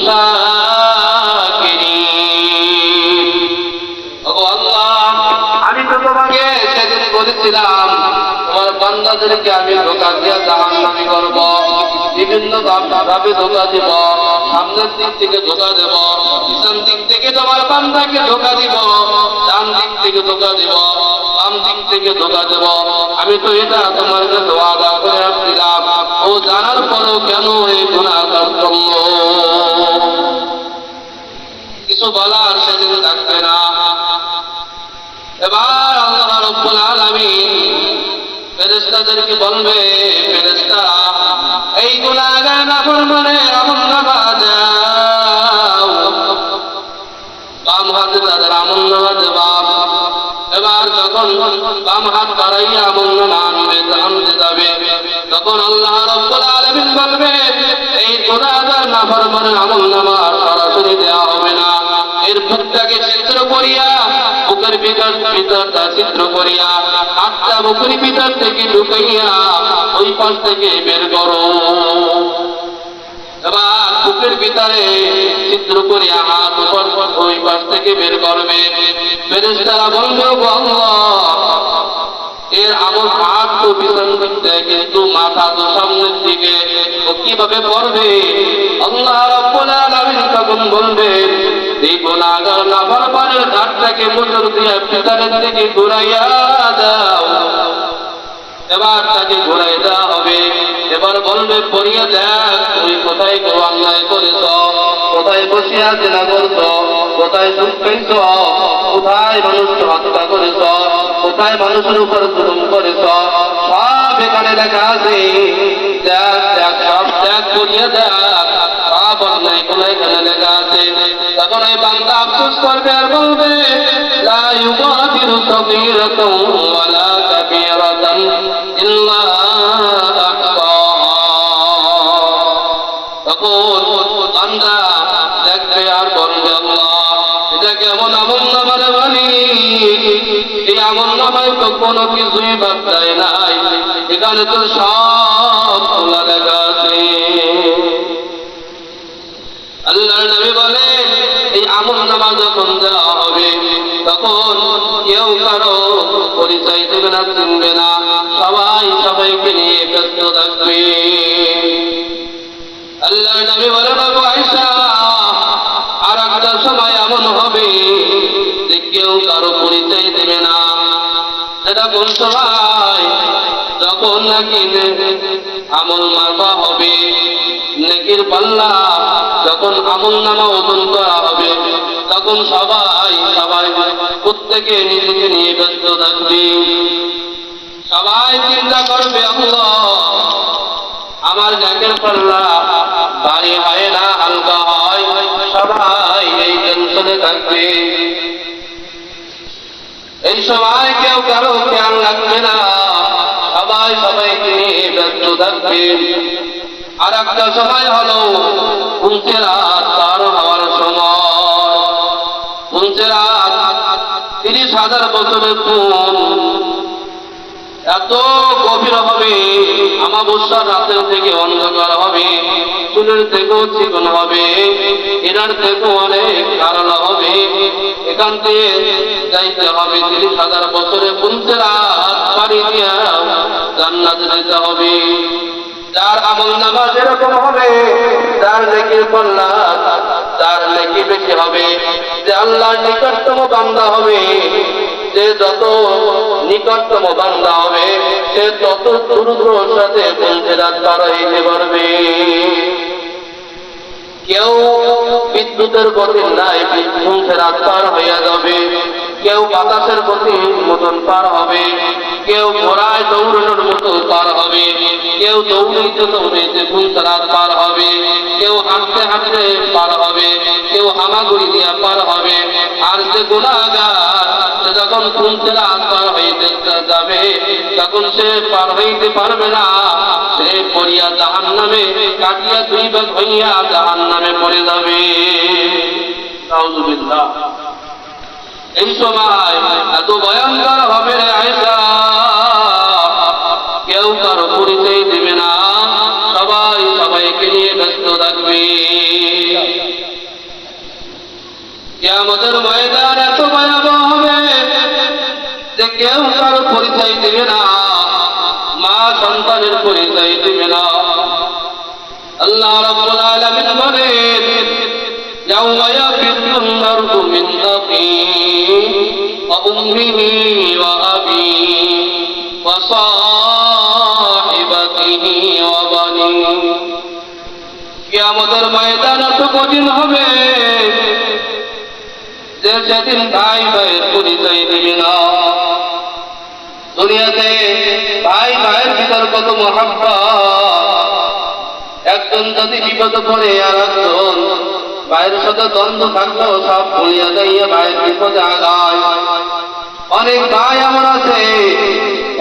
শাকিরিন। ও আল্লাহ, আমি তো তোমাকে সেদিন বলেছিলাম তোমার বান্দাদেরকে আমি ধোঁকা দিয়ে জাহান্নামী করব, বিভিন্ন ভাবে ধোঁকা দিব, সামনের দিক থেকে ধোঁকা দেব, পিছন দিক থেকে তোমার বান্দাকে ধোঁকা দিব, ডান দিক থেকে ধোঁকা দিব, বাম দিক থেকে ধোঁকা দেব। আমি তো এটা তোমার কাছে ওয়াদা করে আসছিলাম, ও জানার পরও কেন এই গুনাহ করলো? কিছু বলার সেদিন থাকবে না। এবার আল্লাহ রাব্বুল আলামিন ফেরেশতাদেরকে বলবে, ফেরেশতারা এই গুনাহগার নাফরমানের আমলনামা দাও। বাম হাতে তাদের আমলনামা দেবা। এবার যখন বাম হাত বাড়াইয়া আমলনামা আনতে যাবে, তখন আল্লাহ রাব্বুল আলামিন বলবে এই গুনাহগার নাফরমানের আমলনামা সরাসরি দেওয়া হবে না, এর বুকটাকে ছিদ্র করিয়া, বুকের ভিতরটা ছিদ্র করিয়া, হাতটা বুকের ভিতর থেকে ঢুকাইয়া ওই পাশ থেকে বের করো। এবার বুকের ভিতরে ছিদ্র করিয়া হাত উপর ওই পাশ থেকে বের করবে। ফেরেশতারা বলবে, ওগো আল্লাহ, এর আমল হাত তো পিছন দিক থেকে, কিন্তু মাথা তো সামনের দিকে, ও কিভাবে পড়বে? আল্লাহ রাব্বুল আলামিন তখন বলবেন এই গুনাহগার নাফরমানের ঘাটটাকে মোচড় দিয়া পিছনের দিকে ঘুরাইয়া দাও। এবার তাকে ঘুরাই দেওয়া হবে। এবার বলবে, পড়িয়া দেখ তুই কোথায় কেউ অন্যায় করেছ, কোথায় বসিয়া জেনা করছ, কোথায় সুদ খাইছ, কোথায় মানুষকে হত্যা করেছ, কোথায় মানুষের উপর জুলুম করেছ, সব এখানে লেখা আছে। দেখ দেখ, সব দেখ, পড়িয়া দেখ, সব অন্যায় গুলো এখানে লেখা আছে। তখন এই বান্দা আফসোস করবে আর বলবে, লা ইউগাদিরু সগীরাতান ওয়ালা কাবীরাতান ইল্লা আহসাহা। তখন বান্দা দেখবে আর বলবে, আল্লাহ, এটা কেমন আমলনামা রে মালিক, এই আমলনামায় তো কোনো কিছুই বাদ দেয় নাই, এখানে তো সব খোলা লেখা আছে। আল্লাহর নবী বলেন এই আমলনামা যখন দেওয়া হবে, তখন কেউ কারো পরিচয় দেবে না, চিনবে না, সবাই সবাইকে নিয়ে ব্যস্ত থাকবে। আল্লাহর নবী বলেন, ওগো আয়েশা, আর একটা সময় এমন হবে যে কেউ কারো পরিচয় দেবে না। সেটা কোন সময়? যখন নাকি আমল মাপা হবে, নেকির পাল্লা যখন আমলনামা ওজন করা হবে, তখন সবাই প্রত্যেকে নিজেকে নিয়ে ব্যস্ত থাকবে। সবাই চিন্তা করবে, আল্লাহ, আমার নেকির পাল্লা ভারী হয় না হালকা হয়, সবাই এই টেনশনে থাকবে। এই সময় কেউ কারো খেয়াল রাখবে না, সবাই সবাইকে নিয়ে ব্যস্ত থাকবে। আর একটা সময় হলো পুঞ্চেরাত পার হওয়ার সময়। পুঞ্চেরাত 30,000 বছরের খুন এত গভীর হবে, আমাবস্যার রাতের থেকে অন্ধকার হবে, চুলের থেকেও চিকন হবে, এনার থেকেও অনেক ধারণা হবে। এখান থেকে যাইতে হবে 30,000 বছরে পুঞ্চেরাত পাড়ি দিয়া জান্নাতে যেতে হবে। যার আমলনামা যেরকম হবে, যার নেকির পাল্লা তার নেকি বেশি হবে, যে আল্লাহর নিকটতম বান্দা হবে, যে যত নিকটতম বান্দা হবে, সে তত দ্রুতর সাথে পুঞ্চেরাত পার হইতে পারবে। কেউ বিদ্যুতের গতি নাই, পুঞ্চেরাত পার হইয়া যাবে। কেউ বাতাসের গতি মতন পার হবে, কেউ ঘোড়ায় দৌড়ানোর মতো পার হবে, কেউ দৌড়াইতে দৌড়াইতে পুঞ্চেরাত পার হবে, কেউ হাঁটতে হাঁটতে পার হবে, কেউ হামাগুড়ি দিয়া পার হবে। আর যে গুনাহগার, সে যখন পুঞ্চেরাত পার হইতে যাবে, তখন সে পার হইতে পারবে না, সে এক করিয়া জাহান্নামে কাটিয়া দুই ভাগ হইয়া জাহান্নামে পড়ে যাবে। নাউযুবিল্লাহ। এই সময় এত ভয়ঙ্কর হবে রে আয়েশা, কেউ কারো পরিচয় দেবে না, সবাই সবাইকে নিয়ে ব্যস্ত থাকবে। কিয়ামতের ময়দান এত ভয়াবহ হবে যে কেউ কারো পরিচয় দেবে না, মা সন্তানের পরিচয় দেবে না। আল্লাহ রাব্বুল আলামিন বলেন, ইয়াউমা ইয়াফিরুল মার'উ মিন আখিহি ওয়া উম্মিহি ওয়া আবিহি ওয়া সাহিবাতিহি ওয়া বানিহি। কিয়ামতের ময়দান এত কঠিন হবে যে সেদিন ভাই ভাইয়ের পরিচয় দিবে না। দুনিয়াতে ভাই ভাইয়ের ভিতর কত মহাব্বত, একজন যদি বিপদে পড়ে আর একজন ভাইয়ের সাথে দ্বন্দ্ব থাকলেও সব ভুলিয়া যাইয়া ভাইয়ের বিপদে আগায়। অনেক ভাই আমার আছে,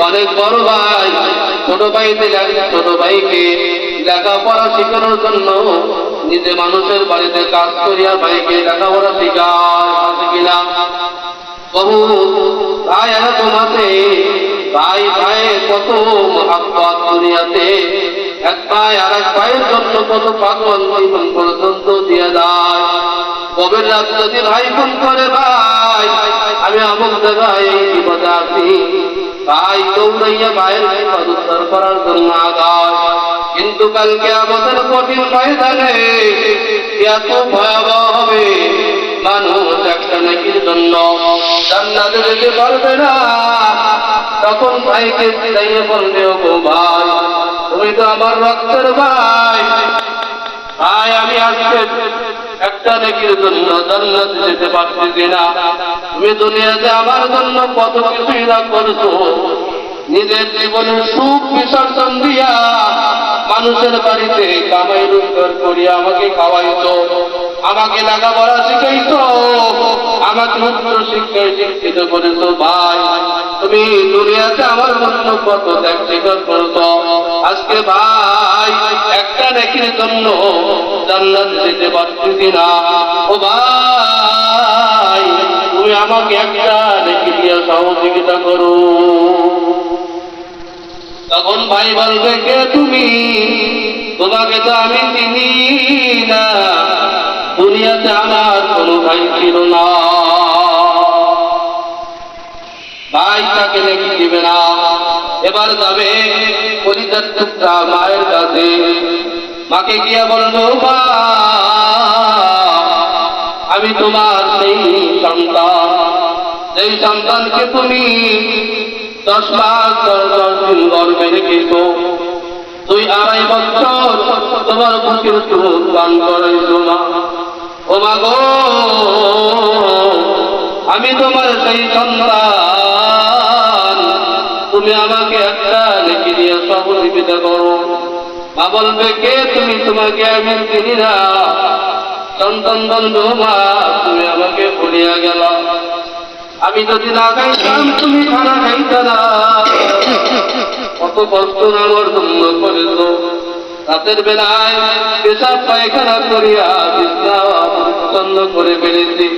অনেক বড় ভাই ছোট ভাইকে লেখাপড়া শেখানোর জন্য নিজে মানুষের বাড়িতে কাজ করিয়া ভাইকে লেখাপড়া শেখায় কিনা। বহু ভাই এরকম আছে, ভাই ভাইয়ের কত মহাব্বত দুনিয়াতে, এক ভাই আর এক ভাইয়ের জন্য কত পাগল জীবন পর্যন্ত দিয়ে যায়। গভীর রাত যদি ভাই ফোন করে, ভাই আমি আমুক জায়গায় এই বিপদে আছি, ভাই দৌড়াইয়া ভাইয়ের বিপদ উদ্ধার করার জন্য আগায়। কিন্তু কালকে আমাদের কঠিন ময়দানে এত ভয়াবহ হবে, মানুষ একটা নেকির জন্য জান্নাতে যেতে পারবে না। তখন ভাইকে চাইয়ে বলবে, ও ভাই তুমি তো আমার রক্তের ভাই, ভাই আমি আজকে একটা নেকির জন্য জান্নাতে যেতে পারতেছি না। তুমি দুনিয়াতে আমার জন্য কত কিছুই না করছো, নিজের জীবনের সুখ বিসর্জন দিয়া মানুষের বাড়িতে কামাই রোজগার করিয়া আমাকে খাওয়াইতো, আমাকে লেখাপড়া শিখাইতো, আমাকে উচ্চ শিক্ষায় শিক্ষিত করেছো। ভাই তুমি দুনিয়াতে আমার জন্য কত ত্যাগ স্বীকার করতো, আজকে ভাই একটা নেকির জন্য জান্নাতে যেতে পারতেছি না। ও ভাই তুমি আমাকে একটা নেকি দিয়ে সহযোগিতা করো। তখন ভাই বলবে, কে তুমি? তোমাকে তো আমি চিনি না, দুনিয়াতে আমার কোনো ভাই ছিল না। ভাই তাকে নেকি দিবে না। এবার যাবে কলিজার টুকরা মায়ের কাছে, মাকে গিয়া বলবো, মা আমি তোমার সেই সন্তান, যেই সন্তানকে তুমি 10 মাস 10 দিন গর্ভে রেখেছো, 2-2.5 বছর তোমার বুকের দুধ পান করাইছো মা। ও মা গো, আমি তোমার সেই সন্তান, তুমি আমাকে একটা নেকি দিয়ে সহযোগিতা করো। মা বলবে, কে তুমি? তোমাকে আমি চিনি না। সন্তান বলবে, মা তুমি আমাকে ভুলিয়া গেল, আমি যদি না খাইতাম তুমি খানা খাইতা না, কত কষ্ট আমার জন্য করেছো, রাতের বেলায় পেশাব পায়খানা করিয়া বিছানা করে ফেলেছি,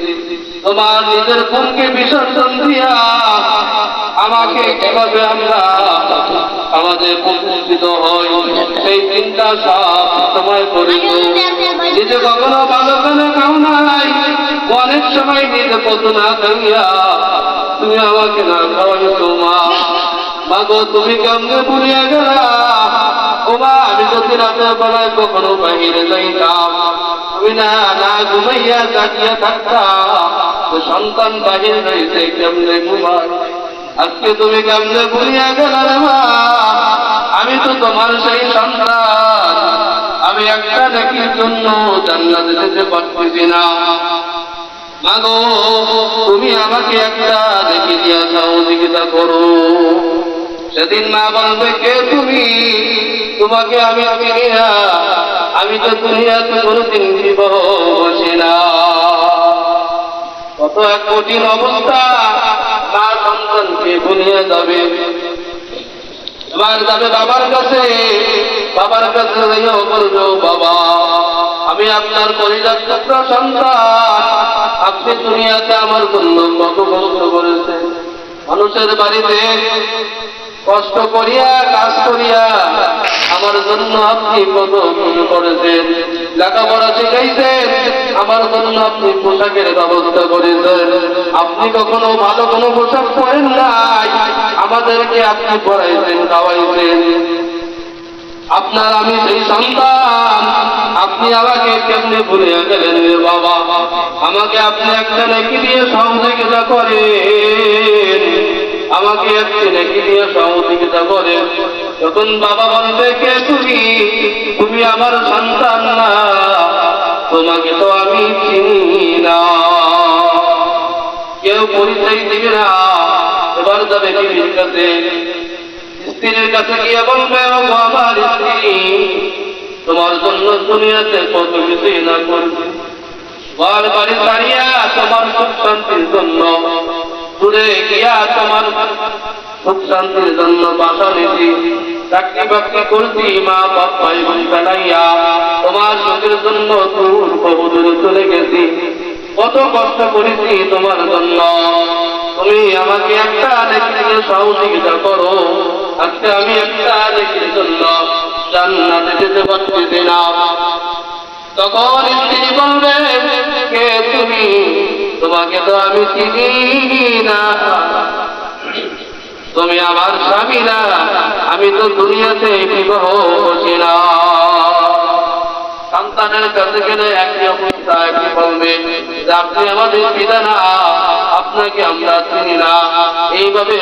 তোমার নিজের ঘুমকে বিসর্জন দিয়া আমাকে কিভাবে আমরা আমাদের প্রতিষ্ঠিত হই সেই চিন্তা সব সময় করিত। নিজে কখনো ভালো করে খাও নাই, অনেক সময় নিজে কত না খাইয়া তুমি আমাকে না খাওয়াইছো মা। মা গো, তুমি কেমনে ভুলিয়া গেলা? ও মা, আমি যদি রাতের বেলায় কখনো বাহিরে যাইতাম, তুমি না ঘুমাইয়া জাগিয়া থাকতাম, তো সন্তান বাহির রয়েছে কেমনে ঘুমায়। আজকে তুমি কেমনে ভুলিয়া গেলা রে মা? আমি তো তোমার সেই সন্তান, আমি একটা নেকির জন্য জান্নাতে যেতে পারতেছি না। মা গো, তুমি আমাকে একটা নেকি দিয়া সহযোগিতা করো। সেদিন মা বলবে, কে তুমি? তোমাকে আমি চিনি না, আমি তো দুনিয়াতে কোনদিন জীবন বসি না। কত এক কঠিন অবস্থা, মা সন্তানকে ভুলিয়ে যাবে। এবার যাবে বাবার কাছে, বাবার কাছে যাইও, বলবে ও বাবা, আমি আপনার কলিজার টুকরা সন্তান, আপনি দুনিয়াতে আমার জন্য কত কষ্ট করেছেন। মানুষের বাড়িতে কষ্ট করিয়া কাজ করিয়া আমার জন্য আপনি কত কিছু করেছেন, লেখাপড়া শিখাইছেন, আমার জন্য আপনি পোশাকের ব্যবস্থা করেছেন। আপনি কখনো ভালো কোনো পোশাক পরেন নাই, আমাদেরকে আপনি পড়াইছেন, খাওয়াইছেন। আপনার আমি সেই সন্তান, আপনি আমাকে কেমনে ভুলে গেলেন রে বাবা? আমাকে আপনি একটা নেকি দিয়ে সহযোগিতা করেন, আমাকে একটি নেকি দিয়ে সহযোগিতা করেন। তখন বাবা বলবে, কে তুমি? তুমি আমার সন্তান না, তোমাকে তো আমি চিনি না। কেউ পরিচয় দিবে না। এবার যাবে বিবির কাছে, স্ত্রীর কাছে গিয়ে বলবে, ও আমার স্ত্রী, তোমার জন্য দুনিয়াতে কত কিছুই না করবে, ঘর বাড়ি ছাড়িয়া তোমার সুখ শান্তির জন্য দূরে গিয়া তোমার সুখ শান্তির জন্য বাসা নিতি, চাকরি বাকরি করছি, মা বাপ ভাই বোন ফেলাইয়া তোমার সুখের জন্য দূর বহু দূরে চলে গেছি, কত কষ্ট করেছি তোমার জন্য। তুমি আমাকে একটা নেকি সহযোগিতা করো, আজকে আমি একটা নেকির জন্য জান্নাতে যেতে পারতেছি না। তখন স্ত্রী বলবে, কে তুমি? তোমাকে তো আমি চিনি না, তুমি আমার স্বামী না, আমি তো দুনিয়াতে বিবাহ করছি না। সন্তানের কাছে গেলে একই অবস্থা, একই বলবে যে আপনি আমাদের পিতা না, আপনাকে আমরা চিনি না। এইভাবে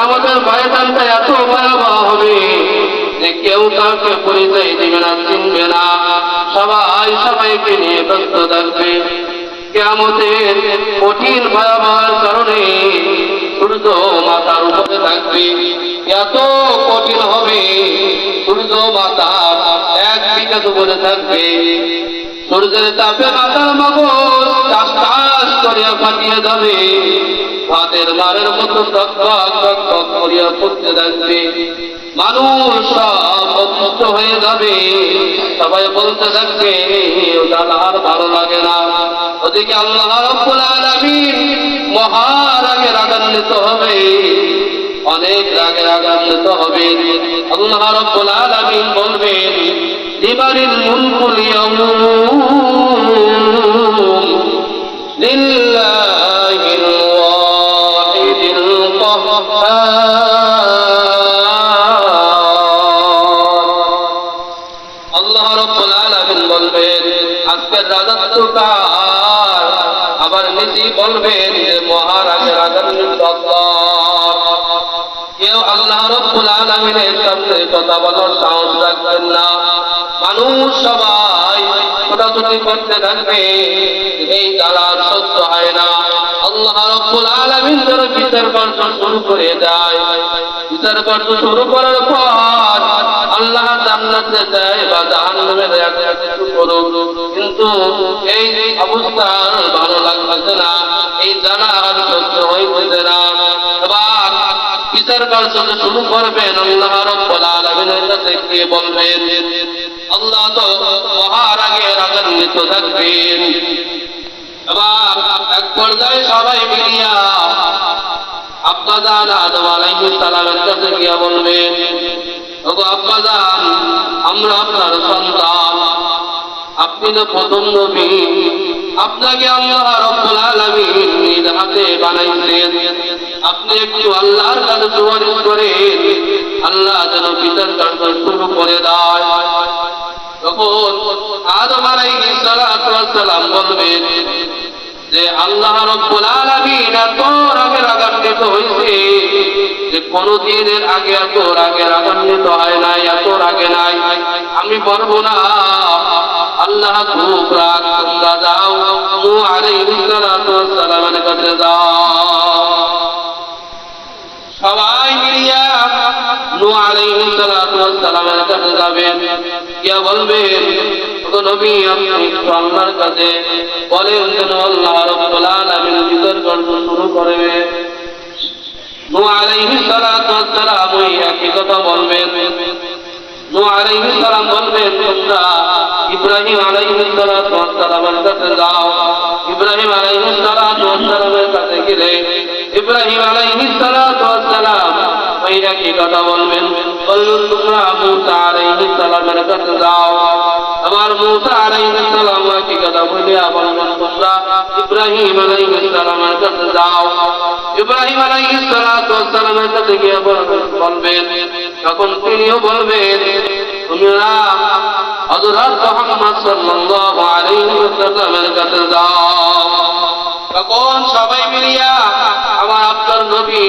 আমাদের ময়দানটা এত ভয়াবহ হবে যে কেউ কাউকে পরিচয় দিবে না, চিনবে না, সবাই সবাইকে নিয়ে ব্যস্ত থাকবে। কিয়ামতের কঠিন ভয়াবহ কারণে সূর্য মাথার উপরে থাকবে, এত কঠিন হবে, সূর্য মাথার 1 বিঘা উপরে থাকবে। সূর্যের তাপে মাথার মগজ টাস টাস করিয়া ফাটিয়ে যাবে, হাতের মারের মতো টকটক টকটক করিয়া পড়তে থাকবে। মানুষ সব অসুস্থ হয়ে যাবে, সবাই বলতে থাকবে ওটা আর ভালো লাগে না। ওদিকে আল্লাহ রাব্বুল আলামিন মহারাগে রাগান্বিত হবে, অনেক রাগে রাগান্বিত হবে। আল্লাহ রাব্বুল আলামিন বলবেন, লিমানিল মুলকুল ইয়াউম লিল্লাহিল ওয়াহিদিল কাহ্হার। আল্লাহ রাব্বুল আলামিন বলবেন, আজকের রাজত্ব কার? আবার নিজে বলবেন যে মহারাজের রাগান্বিত আল্লাহ। কেউ আল্লাহ রাব্বুল আলামিনের সামনে কথা বলার সাহস রাখবেন না। মানুষ সবাই ছোটাছুটি করতে থাকবে, এই দ্বারা সত্য হয় না। আল্লাহ রাব্বুল আলামিন যারা বিচার কার্য শুরু করে দেয়, বিচার কার্য শুরু করার পর আল্লাহ জান্নাতে দেয় বা জাহান্নামে দেয়, কিছু করুক, কিন্তু এই অবস্থা ভালো লাগছে না, এই জানা আর সত্য হইতেছে না। এবার বিচার কার্য শুরু করবেন, আল্লাহ রাব্বুল আলামিনের কাছে গিয়ে বলবেন, আল্লাহ তো মহারাগে রাগান্বিত থাকবেন। এবার এক পর্যায়ে সবাই মিলিয়া আব্বাজান আদম আলাইহিস সালামের কাছে গিয়া বলবেন, ওগো আব্বাজান, আমরা আপনার সন্তান, আপনি তো প্রথম নবী, আপনাকে আল্লাহ রাব্বুল আলামিন নিজ হাতে বানাইছেন, আপনি একটু আল্লাহর কাছে সুপারিশ করেন, আল্লাহ যেন বিচার কার্য শুরু করে দেয়। তখন আদম আলাইহিস সালাম বলবেন যে আল্লাহ রাব্বুল আলামিন এত রাগে রাগান্বিত হয়েছে যে কোনদিনের আগে এত রাগে রাগান্বিত হয় নাই, এত রাগে নাই, আমি পারবো না। আল্লাহ খুব রাগ, তোমরা যাও নূহ আলাইহিস সালামের কাছে যাও। সবাই মিলিয়া নূহ আলাইহিস সালামের কাছে যাবেন, গিয়া বলবেন, ওগো নবী, আপনি একটু আল্লাহর কাছে বলেন যেন আল্লাহ রাব্বুল আলামিন বিচার কার্য শুরু করবে। নূহ আলাইহিস সালাম ওই একই কথা বলবেন? নূহ আলাইহিস সালাম বলবেন, তোমরা ইব্রাহিম আলাইহিস সালামের কাছে যাও। ইব্রাহিম আলাইহিস সালামের কাছে গেলে ইব্রাহিম আলাইহিস সালাম ওই একই কথা বলবেন। বললেন, তোমরা মূসা আলাইহিস সালামের কাছে যাও। আবার মূসা আলাইহিস সালাম একই কথা বলিয়া বললেন, তোমরা ইব্রাহিম আলাইহিস সালামের কাছে যাও। ইব্রাহিম আলাইহিস সালামের কাছে গিয়ে বলবেন, তখন তিনিও বলবেন, তোমরা হযরত মুহাম্মদ সাল্লাল্লাহু আলাইহি ওয়াসাল্লামের কাছে যাও। তখন সবাই মিলিয়া আমার আপনার নবী,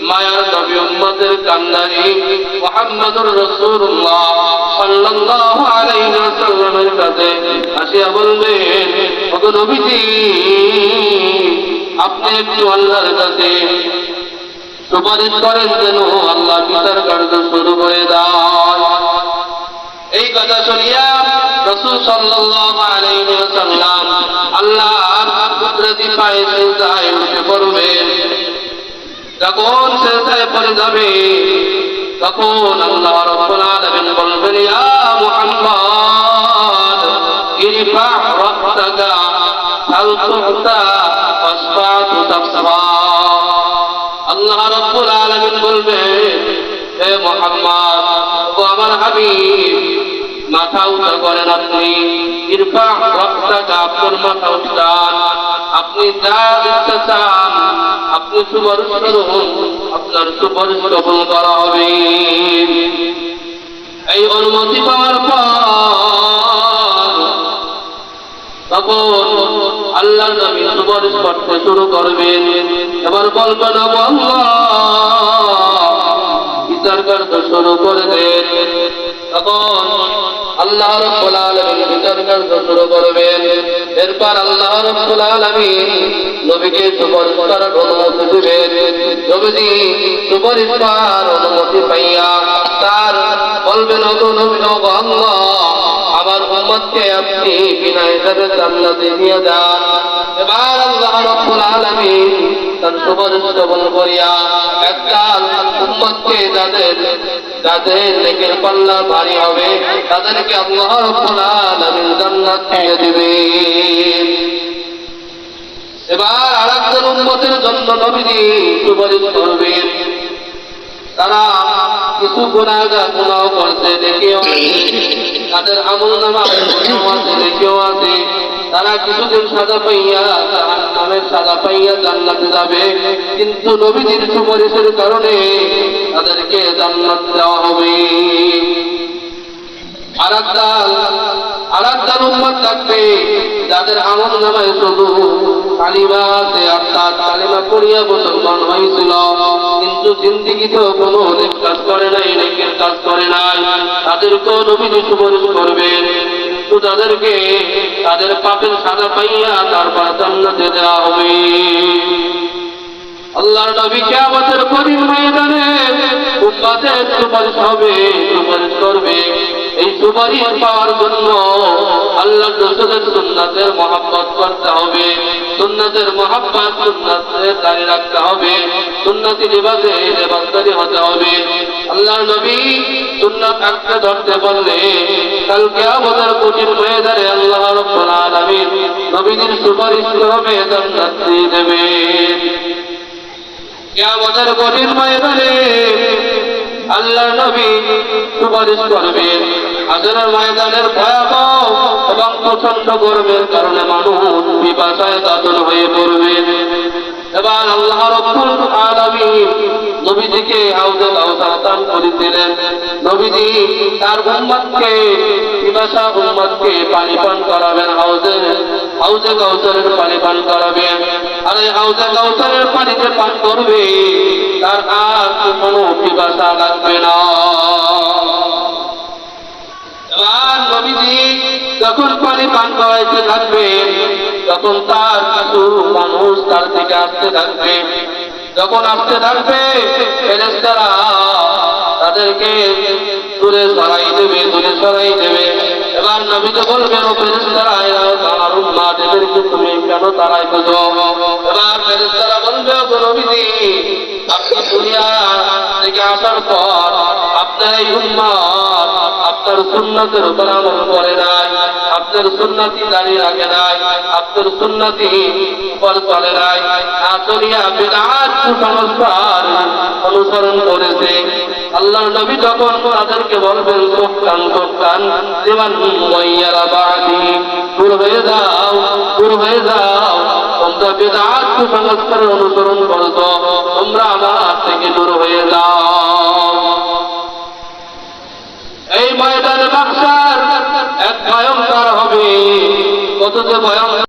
মায়ার নবী, উম্মতের কান্ডারি মুহাম্মদুর রাসূলুল্লাহ সাল্লাল্লাহু আলাইহি ওয়াসাল্লামের কাছে আসিয়া বলবেন, ওগো নবীজি, আপনি একটু আল্লাহর কাছে সুপারিশ করেন যেন আল্লাহ বিচার কার্য শুরু করে দেন। এই কথা শুনিয়া রাসূল সাল্লাল্লাহু আলাইহি ওয়াসাল্লাম আল্লাহর কুদরতি পায়ে সিজদায় উঠে পড়বেন। যখন সিজদায় পড়ে যাবে, তখন আল্লাহ রাব্বুল আলামিন বলবেন, ইয়া মুহাম্মদ ইরফা রাসাকা হাল তুতা ওয়াসফা তুসফা। আল্লাহ রাব্বুল আলামিন বলবেন, হে মুহাম্মদ, ও আমার হাবিব, মাথা উঁচা করেন আপনি। ইরফা রাসাকা, আপনার মাথা উঠান। আপনি যা ইচ্ছা চান আপনি সুপারিশ করুন, আপনার সুপারিশ কবুল করা হবে। এই অনুমতি পাওয়ার পর তখন আল্লাহ নবী সুপারিশ করতে শুরু করবেন। এবার বলবেন, আল্লাহ বিচার করতে শুরু করে দেন। তখন আল্লাহ রাব্বুল আলামিন বিচার করতে শুরু করবেন। এরপর আল্লাহ রাব্বুল আলামিন নবীকে সুপারিশ করার অনুমতি দিবেন। নবীজি সুপারিশ করার অনুমতি পাইয়া তার বলবেন, ওগো নবী, ওগো আল্লাহ, আমার উম্মতকে আপনি বিনা হিসাবে জান্নাতে নিয়ে যান। এবার আল্লাহ রাব্বুল আলামিন তার সুপারিশ কবুল করিয়া একদল উম্মতকে যাদের নেকের পাল্লা ভারী হবে তাদেরকে আল্লাহ রাব্বুল আলামিন জান্নাত দিয়ে দিবেন। এবার আরেকজন উম্মতের জন্য নবীজি সুপারিশ করবেন। তারা কিছু গুনাহ করছে, দেখেও তাদের আমলনামা দেখেও আছে, তারা কিছুদিন সাজা পাইয়া জাহান্নামের সাজা পাইয়া জান্নাতে যাবে, কিন্তু নবীজির সুপারিশের কারণে তাদেরকে জান্নাত দেওয়া হবে। আরেকদল উম্মত থাকবে যাদের আমলনামায় শুধু কালিমা আছে, অর্থাৎ কালিমা পড়িয়া মুসলমান হয়েছিল, কিন্তু জিন্দেগিতেও কোনো নেক কাজ করে নাই, নেকের কাজ করে নাই। তাদেরকেও নবীজি সুপারিশ করবেন, কিন্তু তাদেরকে তাদের পাপের সাজা পাইয়া তারপর জান্নাতে দেওয়া হবে। আল্লাহর নবী কিয়ামতের কঠিন ময়দানে উম্মতের সুপারিশ হবে, সুপারিশ করবে। এই সুপারিশ পাওয়ার জন্য আল্লাহর রাসূলের সুন্নাতের মহব্বত করতে হবে, সুন্নাতের মহব্বত, সুন্নাতের দাঁড়িয়ে রাখতে হবে, সুন্নতি লিবাসে লিবাসদারি হতে হবে। আল্লাহর নবী সুন্নাত আঁকড়ে ধরতে বললে কাল কিয়ামতের কঠিন ময়দানে আল্লাহ রাব্বুল আলামিন নবীজির সুপারিশ হবে, জান্নাত দিয়ে দেবেন। কিয়ামতের কঠিন ময়দানে আল্লাহর নবী সুপারিশ করবেন। হাসরের ময়দানের ভয়াবহ এবং প্রচন্ড গরমের কারণে মানুষ পিপাসায় কাতর হয়ে পড়বে। এবার আল্লাহ রাব্বুল আলামিন নবীজিকে হাউজে কাউসার দান করেছিলেন। নবীজি তার উম্মতকে, পিপাসা উম্মতকে পানি পান করাবেন, হাউজে কাউসারের পানি পান করাবেন। আর এই হাউজে কাউসারের পানিতে পান করবে, তার আর কোনো পিপাসা লাগবে না। এবার নবীজি যখন পানি পান করাইতে থাকবে, তখন তার কিছু মানুষ তার দিকে আসতে থাকবে। যখন আসতে থাকবে, ফেরেশতারা তাদেরকে দূরে সরাই দেবে। এবার নবীকে বলবেন, ও ফেরেশতারা, এরা আমার উম্মত, এদেরকে তুমি কেন তাড়াইতেছো? এবার ফেরেশতারা বলবে, ও নবীজি, আপনি দুনিয়া থেকে আসার পর আপনার এই উম্মত আপনার সুন্নতের উপর আমল করে নাই, আপনার সুন্নতি দাঁড়িয়ে রাখে নাই, আপনার সুন্নতি উপর চলে নাই, আসরিয়া বিদআত কুসংস্কার অনুসরণ করেছে। আল্লাহর নবী যখন তাদেরকে বলবেন সুফকান সুফকান লিমান ওয়াইয়ারা বাদি, দূর হয়ে যাও, দূর হয়ে যাও, তোমরা বিদআত কুসংস্কারের অনুসরণ করছো, তোমরা আমার থেকে দূর হয়ে যাও। এই ময়দানে মাহশার এক ভয়ঙ্কর হবে, কত যে ভয়ঙ্কর